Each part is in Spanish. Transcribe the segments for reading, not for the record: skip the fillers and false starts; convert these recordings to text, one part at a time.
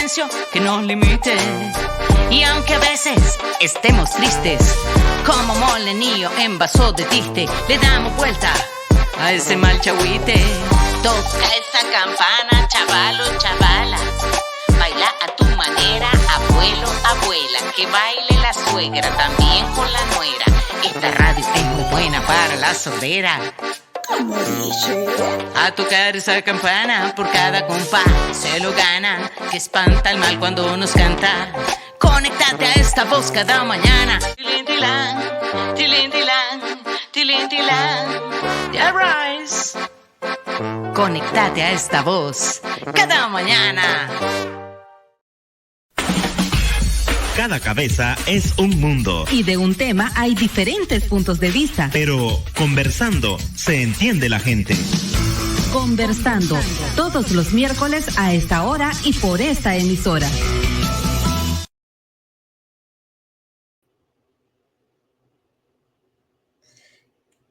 silencio que nos limite. Y aunque a veces estemos tristes, como molenillo en vaso de tiste, le damos vuelta a ese mal chagüite. Toca esa campana, chavalo, chavala. Baila a tu manera, abuelo, abuela. Que baile la suegra también con la nuera. Esta radio es muy buena para la sordera. ¿Cómo dice? A tocar esa campana, por cada compás se lo gana, que espanta el mal cuando nos canta. Conéctate a esta voz cada mañana. Tilintilán, tilintilán, tilintilán. Ya rise. Conéctate a esta voz cada mañana. Cada cabeza es un mundo. Y de un tema hay diferentes puntos de vista. Pero conversando se entiende la gente. Conversando, todos los miércoles a esta hora y por esta emisora.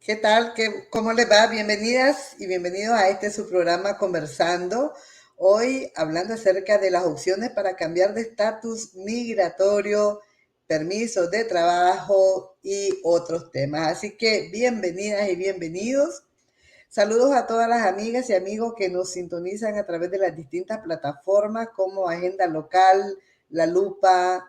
¿Qué tal? ¿Cómo les va? Bienvenidas y bienvenidos a su programa Conversando. Hoy hablando acerca de las opciones para cambiar de estatus migratorio, permisos de trabajo y otros temas. Así que bienvenidas y bienvenidos. Saludos a todas las amigas y amigos que nos sintonizan a través de las distintas plataformas como Agenda Local, La Lupa,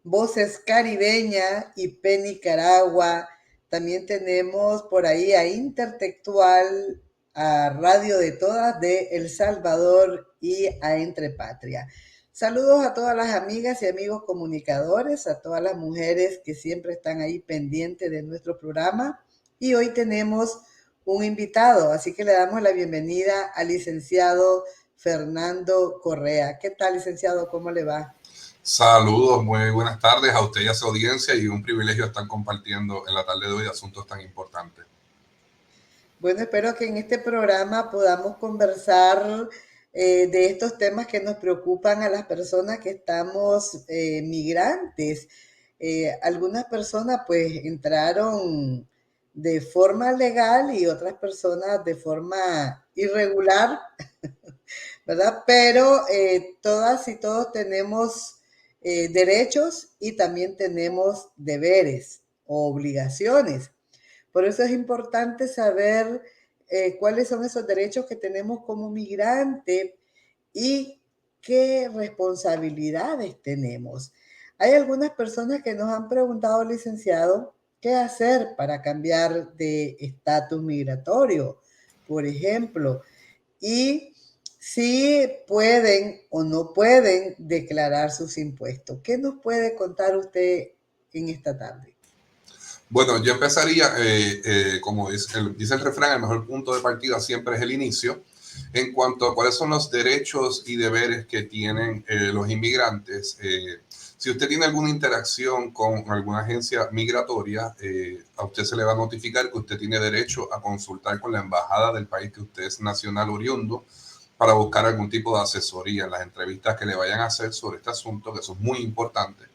Voces Caribeña, IP Nicaragua. También tenemos por ahí a Intertextual, a Radio de Todas de El Salvador y a Entre Patria. Saludos a todas las amigas y amigos comunicadores, a todas las mujeres que siempre están ahí pendientes de nuestro programa. Y hoy tenemos un invitado, así que le damos la bienvenida al licenciado Fernando Correa. ¿Qué tal, licenciado? ¿Cómo le va? Saludos, muy buenas tardes a usted y a su audiencia, y un privilegio estar compartiendo en la tarde de hoy asuntos tan importantes. Bueno, espero que en este programa podamos conversar de estos temas que nos preocupan a las personas que estamos migrantes. Algunas personas pues entraron de forma legal y otras personas de forma irregular, ¿verdad? Pero todas y todos tenemos derechos y también tenemos deberes o obligaciones. Por eso es importante saber cuáles son esos derechos que tenemos como migrante y qué responsabilidades tenemos. Hay algunas personas que nos han preguntado, licenciado, qué hacer para cambiar de estatus migratorio, por ejemplo, y si pueden o no pueden declarar sus impuestos. ¿Qué nos puede contar usted en esta tarde? Bueno, yo empezaría, como dice el refrán, el mejor punto de partida siempre es el inicio, en cuanto a cuáles son los derechos y deberes que tienen los inmigrantes. Si usted tiene alguna interacción con alguna agencia migratoria, a usted se le va a notificar que usted tiene derecho a consultar con la embajada del país que usted es nacional oriundo para buscar algún tipo de asesoría en las entrevistas que le vayan a hacer sobre este asunto, que eso es muy importante,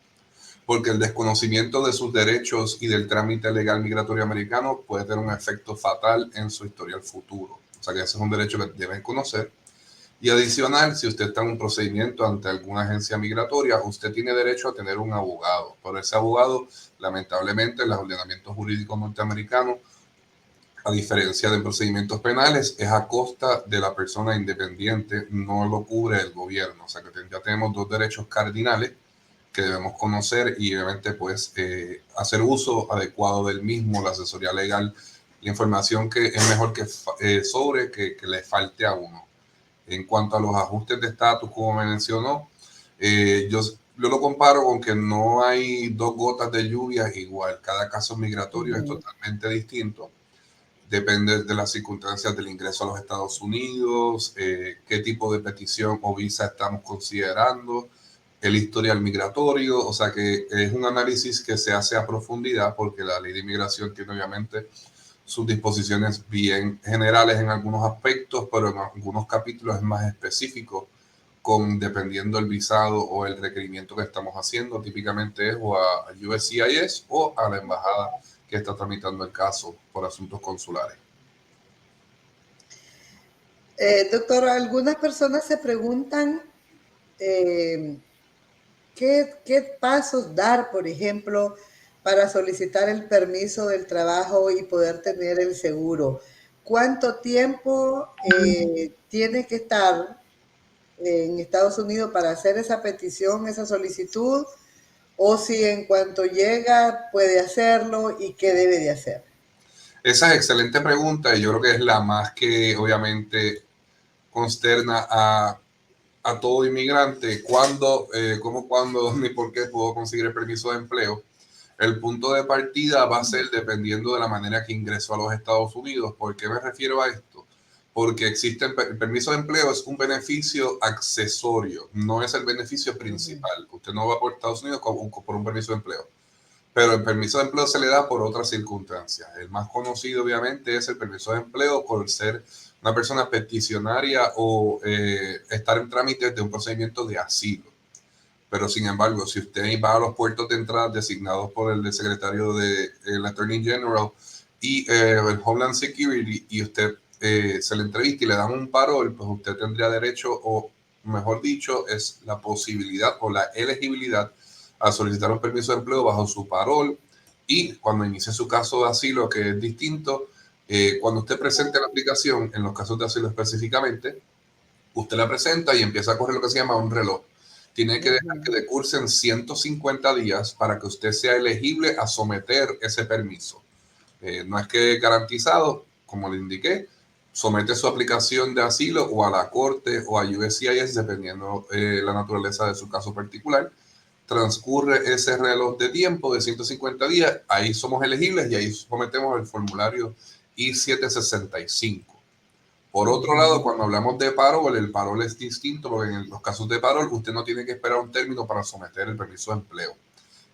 porque el desconocimiento de sus derechos y del trámite legal migratorio americano puede tener un efecto fatal en su historial futuro. O sea que ese es un derecho que deben conocer. Y adicional, si usted está en un procedimiento ante alguna agencia migratoria, usted tiene derecho a tener un abogado. Pero ese abogado, lamentablemente, en los ordenamientos jurídicos norteamericanos, a diferencia de procedimientos penales, es a costa de la persona independiente, no lo cubre el gobierno. O sea que ya tenemos dos derechos cardinales que debemos conocer y obviamente pues hacer uso adecuado del mismo, la asesoría legal, la información que es mejor que sobre que le falte a uno. En cuanto a los ajustes de estatus, como me mencionó, yo lo comparo con que no hay dos gotas de lluvia igual. Cada caso migratorio es totalmente distinto. Depende de las circunstancias del ingreso a los Estados Unidos, qué tipo de petición o visa estamos considerando, el historial migratorio. O sea que es un análisis que se hace a profundidad, porque la ley de inmigración tiene obviamente sus disposiciones bien generales en algunos aspectos, pero en algunos capítulos es más específico, dependiendo del visado o el requerimiento que estamos haciendo. Típicamente es o a USCIS o a la embajada que está tramitando el caso por asuntos consulares. Doctor, algunas personas se preguntan ¿qué pasos dar, por ejemplo, para solicitar el permiso del trabajo y poder tener el seguro? ¿Cuánto tiempo tiene que estar en Estados Unidos para hacer esa petición, esa solicitud? O si en cuanto llega puede hacerlo y qué debe de hacer. Esa es excelente pregunta y yo creo que es la más que obviamente consterna a todo inmigrante. ¿Cuándo, cómo, cuándo, dónde y por qué puedo conseguir el permiso de empleo? El punto de partida va a ser dependiendo de la manera que ingresó a los Estados Unidos. ¿Por qué me refiero a esto? Porque el permiso de empleo es un beneficio accesorio, no es el beneficio principal. Usted no va por Estados Unidos por un permiso de empleo, pero el permiso de empleo se le da por otras circunstancias. El más conocido, obviamente, es el permiso de empleo por ser una persona peticionaria o estar en trámites de un procedimiento de asilo. Pero, sin embargo, si usted va a los puertos de entrada designados por el secretario del Attorney General y el Homeland Security y usted se le entrevista y le dan un parol, pues usted tendría derecho, o mejor dicho, es la posibilidad o la elegibilidad a solicitar un permiso de empleo bajo su parol. Y cuando inicie su caso de asilo, que es distinto, cuando usted presente la aplicación, en los casos de asilo específicamente, usted la presenta y empieza a correr lo que se llama un reloj. Tiene que dejar que decursen 150 días para que usted sea elegible a someter ese permiso. No es que garantizado, como le indiqué, somete su aplicación de asilo o a la corte o a USCIS, dependiendo la naturaleza de su caso particular. Transcurre ese reloj de tiempo de 150 días, ahí somos elegibles y ahí sometemos el formulario I-765. Por otro lado, cuando hablamos de parol, el parol es distinto porque en los casos de parol usted no tiene que esperar un término para someter el permiso de empleo,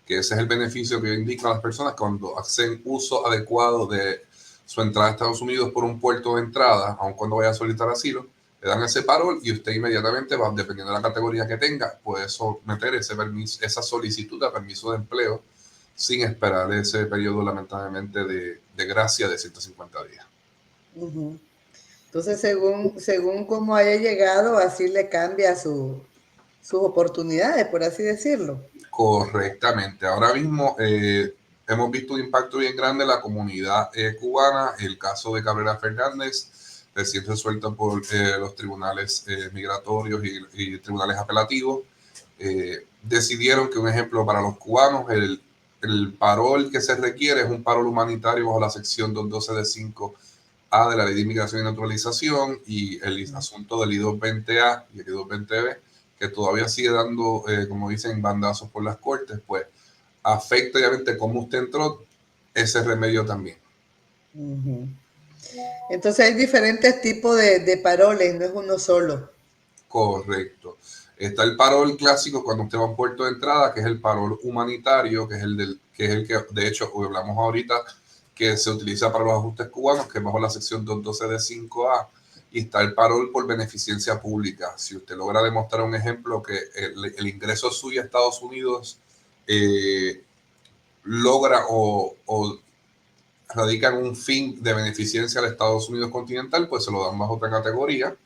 que ese es el beneficio que yo indico a las personas cuando hacen uso adecuado de su entrada a Estados Unidos por un puerto de entrada, aun cuando vaya a solicitar asilo, le dan ese parol y usted inmediatamente va, dependiendo de la categoría que tenga, puede someter ese permiso, esa solicitud de permiso de empleo sin esperar ese periodo lamentablemente de gracia de 150 días. Entonces, según cómo haya llegado, así le cambia sus oportunidades, por así decirlo. Correctamente. Ahora mismo hemos visto un impacto bien grande en la comunidad cubana. El caso de Cabrera Fernández, recién resuelto por los tribunales migratorios y tribunales apelativos, decidieron que, un ejemplo para los cubanos, el parol que se requiere es un parol humanitario bajo la sección 212 de 5A de la Ley de Inmigración y Naturalización, y el asunto del I-220A y el I-220B, que todavía sigue dando, como dicen, bandazos por las cortes, pues afecta obviamente cómo usted entró, ese remedio también. Entonces hay diferentes tipos de paroles, no es uno solo. Correcto. Está el parol clásico cuando usted va a un puerto de entrada, que es el parol humanitario, que es el que de hecho hablamos ahorita, que se utiliza para los ajustes cubanos, que es bajo la sección 212 de 5A. Y está el parol por beneficencia pública. Si usted logra demostrar un ejemplo que el ingreso suyo a Estados Unidos logra o radica en un fin de beneficencia al Estados Unidos continental, pues se lo dan bajo otra categoría.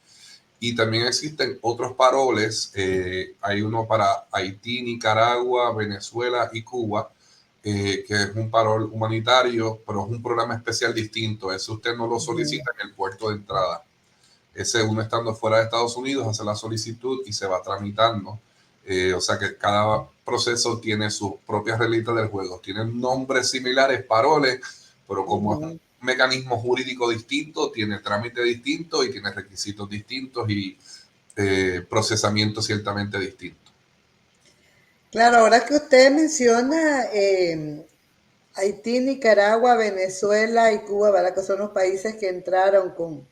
Y también existen otros paroles. Hay uno para Haití, Nicaragua, Venezuela y Cuba, que es un parol humanitario, pero es un programa especial distinto. Ese usted no lo solicita en el puerto de entrada. Ese, uno estando fuera de Estados Unidos, hace la solicitud y se va tramitando. O sea que cada proceso tiene sus propias reglas del juego. Tienen nombres similares, paroles, pero como es un mecanismo jurídico distinto, tiene trámite distinto y tiene requisitos distintos y procesamiento ciertamente distinto. Claro, ahora que usted menciona Haití, Nicaragua, Venezuela y Cuba, ¿verdad? Que son los países que entraron con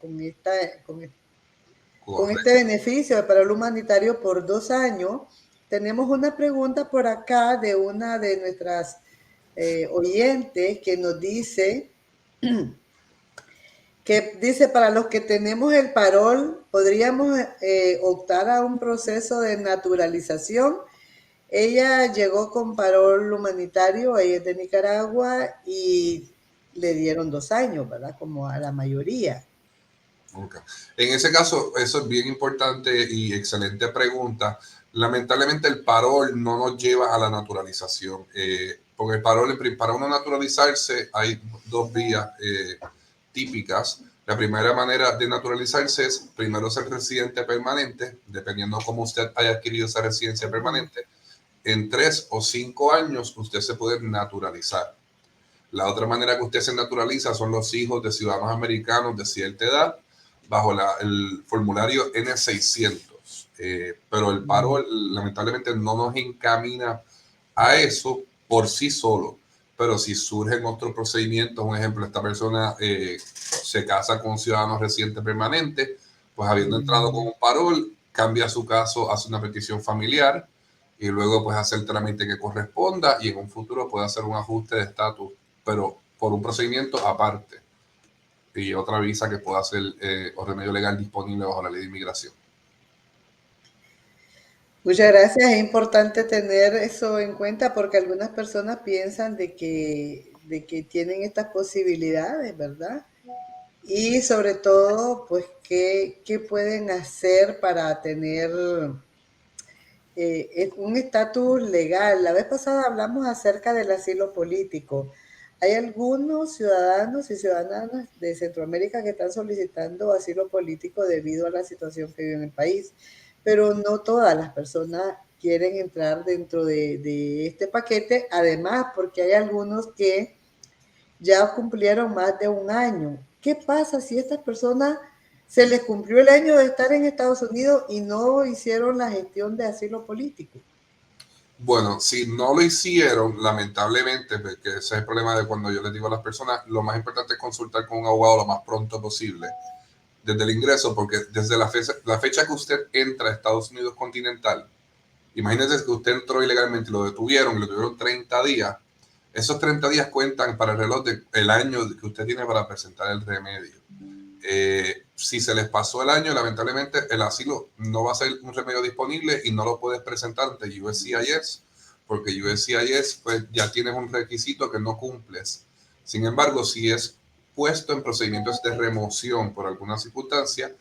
este beneficio para el humanitario por 2 años. Tenemos una pregunta por acá de una de nuestras oyentes que nos dice para los que tenemos el parol, ¿podríamos optar a un proceso de naturalización? Ella llegó con parol humanitario, ella es de Nicaragua y le dieron 2 años, ¿verdad? Como a la mayoría. Okay. En ese caso, eso es bien importante y excelente pregunta. Lamentablemente el parol no nos lleva a la naturalización, porque el parol, para uno naturalizarse hay dos vías típicas. La primera manera de naturalizarse es primero ser residente permanente, dependiendo cómo usted haya adquirido esa residencia permanente. En 3 o 5 años usted se puede naturalizar. La otra manera que usted se naturaliza son los hijos de ciudadanos americanos de cierta edad bajo el formulario N600. Pero el paro lamentablemente no nos encamina a eso por sí solo. Pero si surgen otros procedimientos, un ejemplo, esta persona se casa con un ciudadano residente permanente, pues habiendo entrado con un parol, cambia su caso, hace una petición familiar y luego pues hace el trámite que corresponda y en un futuro puede hacer un ajuste de estatus, pero por un procedimiento aparte y otra visa que pueda ser o remedio legal disponible bajo la ley de inmigración. Muchas gracias. Es importante tener eso en cuenta porque algunas personas piensan de que tienen estas posibilidades, ¿verdad? Y sobre todo, pues, ¿qué pueden hacer para tener un estatus legal? La vez pasada hablamos acerca del asilo político. Hay algunos ciudadanos y ciudadanas de Centroamérica que están solicitando asilo político debido a la situación que vive en el país, pero no todas las personas quieren entrar dentro de este paquete, además porque hay algunos que ya cumplieron más de un año. ¿Qué pasa si estas personas se les cumplió el año de estar en Estados Unidos y no hicieron la gestión de asilo político? Bueno, si no lo hicieron, lamentablemente, porque ese es el problema de cuando yo les digo a las personas, lo más importante es consultar con un abogado lo más pronto posible desde el ingreso, porque desde la fecha que usted entra a Estados Unidos continental, imagínese que usted entró ilegalmente y lo detuvieron 30 días, esos 30 días cuentan para el reloj del año que usted tiene para presentar el remedio. Si se les pasó el año, lamentablemente el asilo no va a ser un remedio disponible y no lo puedes presentar ante USCIS, porque USCIS pues ya tienes un requisito que no cumples. Sin embargo, si es puesto en procedimientos de remoción por alguna circunstancia,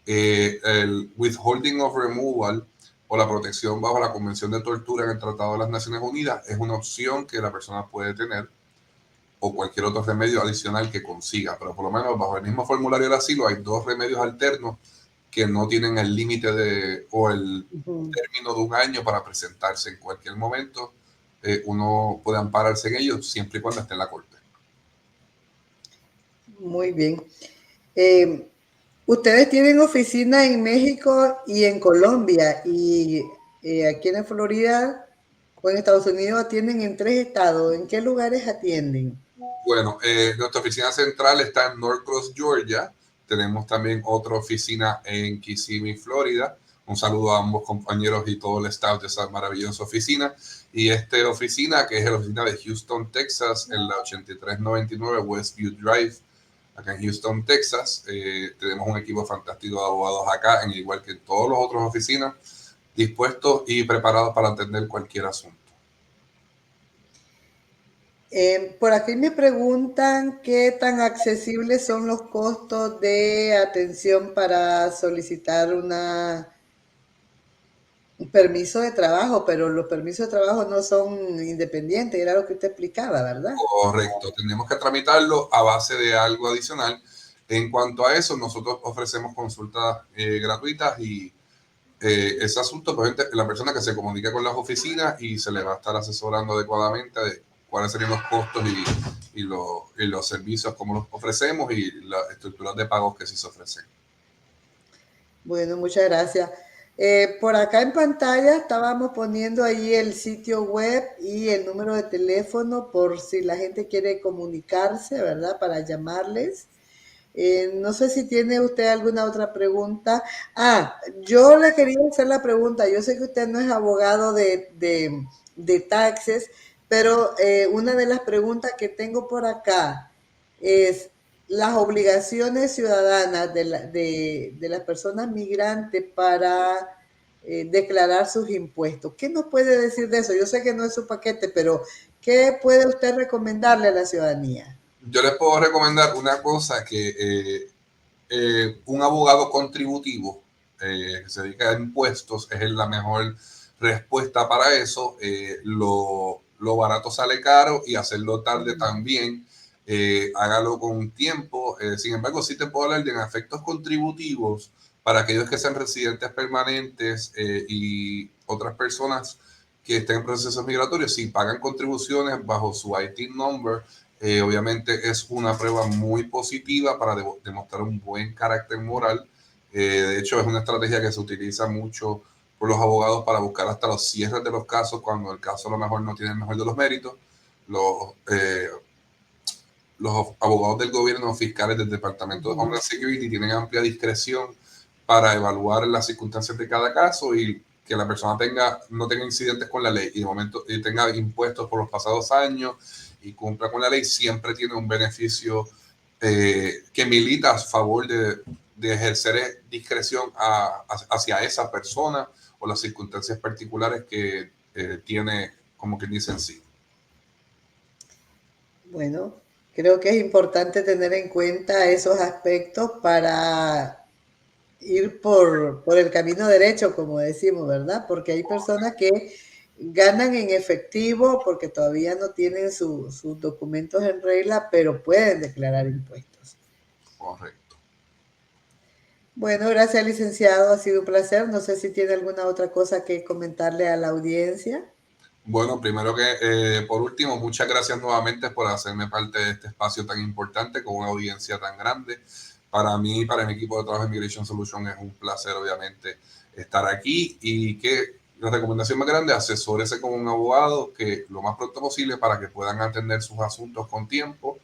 el withholding of removal o la protección bajo la Convención de Tortura en el Tratado de las Naciones Unidas es una opción que la persona puede tener, o cualquier otro remedio adicional que consiga, pero por lo menos bajo el mismo formulario del asilo hay dos remedios alternos que no tienen el límite o el término de un año para presentarse en cualquier momento. Uno puede ampararse en ellos siempre y cuando esté en la corte. Muy bien. Ustedes tienen oficina en México y en Colombia, y aquí en Florida o en Estados Unidos atienden en 3 estados. ¿En qué lugares atienden? Bueno, nuestra oficina central está en Norcross, Georgia. Tenemos también otra oficina en Kissimmee, Florida. Un saludo a ambos compañeros y todo el staff de esa maravillosa oficina. Y esta oficina, que es la oficina de Houston, Texas, en la 8399 Westview Drive, acá en Houston, Texas. Tenemos un equipo fantástico de abogados acá, en igual que en todas las otras oficinas, dispuestos y preparados para atender cualquier asunto. Por aquí me preguntan qué tan accesibles son los costos de atención para solicitar un permiso de trabajo, pero los permisos de trabajo no son independientes, era lo que usted explicaba, ¿verdad? Correcto, tenemos que tramitarlo a base de algo adicional. En cuanto a eso, nosotros ofrecemos consultas gratuitas y ese asunto, pues la persona que se comunica con las oficinas y se le va a estar asesorando adecuadamente de cuáles serían los costos y los servicios, cómo los ofrecemos y las estructuras de pagos que sí se ofrecen. Bueno, muchas gracias. Por acá en pantalla estábamos poniendo ahí el sitio web y el número de teléfono por si la gente quiere comunicarse, ¿verdad? Para llamarles. No sé si tiene usted alguna otra pregunta. Yo le quería hacer la pregunta. Yo sé que usted no es abogado de taxes, pero una de las preguntas que tengo por acá es las obligaciones ciudadanas de las personas migrantes para declarar sus impuestos. ¿Qué nos puede decir de eso? Yo sé que no es su paquete, pero ¿qué puede usted recomendarle a la ciudadanía? Yo les puedo recomendar una cosa que un abogado contributivo que se dedica a impuestos es la mejor respuesta para eso. Lo barato sale caro y hacerlo tarde también. Hágalo con tiempo. Sin embargo, sí te puedo hablar de efectos contributivos para aquellos que sean residentes permanentes y otras personas que estén en procesos migratorios. Si pagan contribuciones bajo su IT number, obviamente es una prueba muy positiva para demostrar un buen carácter moral. De hecho, es una estrategia que se utiliza mucho por los abogados para buscar hasta los cierres de los casos cuando el caso a lo mejor no tiene el mejor de los méritos. Los abogados del gobierno, fiscales del Departamento de Homeland Security tienen amplia discreción para evaluar las circunstancias de cada caso y que la persona no tenga incidentes con la ley y de momento tenga impuestos por los pasados años y cumpla con la ley, siempre tiene un beneficio que milita a favor de ejercer discreción hacia esa persona o las circunstancias particulares que tiene, como quien dice en sí. Bueno, creo que es importante tener en cuenta esos aspectos para ir por el camino derecho, como decimos, ¿verdad? Porque hay personas que ganan en efectivo porque todavía no tienen sus documentos en regla, pero pueden declarar impuestos. Correcto. Bueno, gracias, licenciado. Ha sido un placer. No sé si tiene alguna otra cosa que comentarle a la audiencia. Bueno, primero que por último, muchas gracias nuevamente por hacerme parte de este espacio tan importante con una audiencia tan grande. Para mí y para mi equipo de trabajo en Immigration Solutions es un placer, obviamente, estar aquí y que la recomendación más grande, asesórese con un abogado que lo más pronto posible para que puedan atender sus asuntos con tiempo,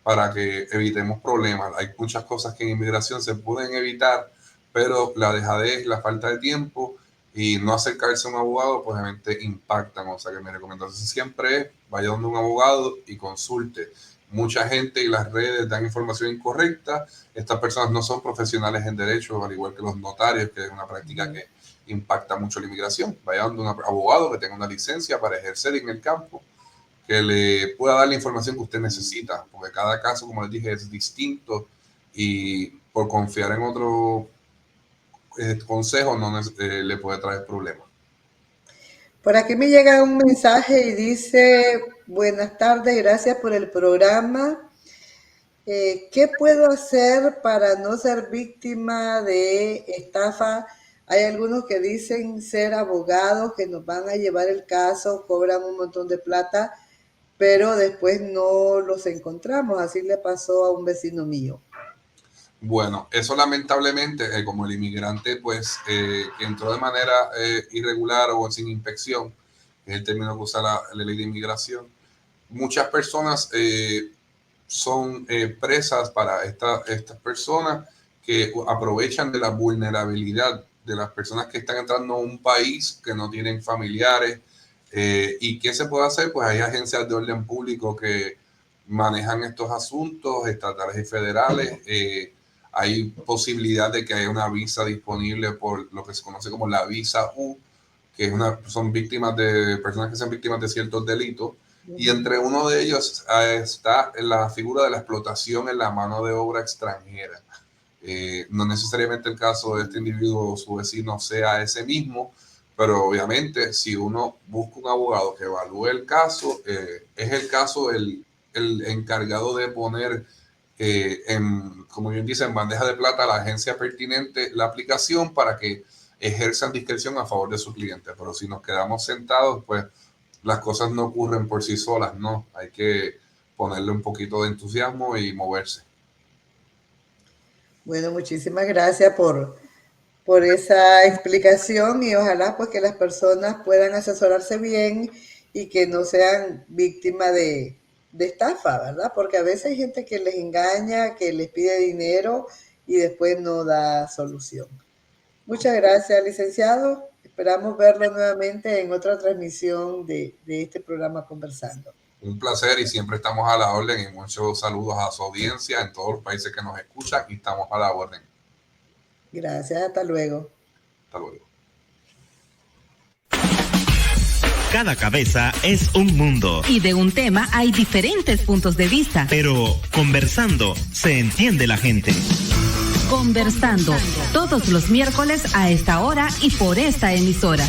para que evitemos problemas. Hay muchas cosas que en inmigración se pueden evitar, pero la dejadez, la falta de tiempo y no acercarse a un abogado, pues obviamente impactan. O sea que mi recomendación siempre es, vaya donde un abogado y consulte. Mucha gente y las redes dan información incorrecta. Estas personas no son profesionales en derecho, al igual que los notarios, que es una práctica que impacta mucho la inmigración. Vaya donde un abogado que tenga una licencia para ejercer en el campo, que le pueda dar la información que usted necesita, porque cada caso, como les dije, es distinto y por confiar en otro consejo no le puede traer problemas. Por aquí me llega un mensaje y dice: buenas tardes, gracias por el programa. ¿Qué puedo hacer para no ser víctima de estafa? Hay algunos que dicen ser abogados, que nos van a llevar el caso, cobran un montón de plata, pero después no los encontramos. Así le pasó a un vecino mío. Bueno, eso lamentablemente, como el inmigrante, pues, que entró de manera irregular o sin inspección, es el término que usa la ley de inmigración, muchas personas son presas para estas personas que aprovechan de la vulnerabilidad de las personas que están entrando a un país que no tienen familiares. ¿Y qué se puede hacer? Pues hay agencias de orden público que manejan estos asuntos, estatales y federales. Hay posibilidad de que haya una visa disponible por lo que se conoce como la visa U, que son víctimas de personas que sean víctimas de ciertos delitos. Y entre uno de ellos está la figura de la explotación en la mano de obra extranjera. No necesariamente el caso de este individuo o su vecino sea ese mismo, pero obviamente si uno busca un abogado que evalúe el caso, es el caso el encargado de poner como bien dice, en bandeja de plata a la agencia pertinente la aplicación para que ejerzan discreción a favor de su cliente. Pero si nos quedamos sentados, pues las cosas no ocurren por sí solas, no. Hay que ponerle un poquito de entusiasmo y moverse. Bueno, muchísimas gracias por esa explicación y ojalá pues que las personas puedan asesorarse bien y que no sean víctimas de estafa, ¿verdad? Porque a veces hay gente que les engaña, que les pide dinero y después no da solución. Muchas gracias, licenciado. Esperamos verlo nuevamente en otra transmisión de este programa Conversando. Un placer y siempre estamos a la orden y muchos saludos a su audiencia en todos los países que nos escuchan y estamos a la orden. Gracias, hasta luego. Hasta luego. Cada cabeza es un mundo. Y de un tema hay diferentes puntos de vista. Pero conversando se entiende la gente. Conversando, todos los miércoles a esta hora y por esta emisora.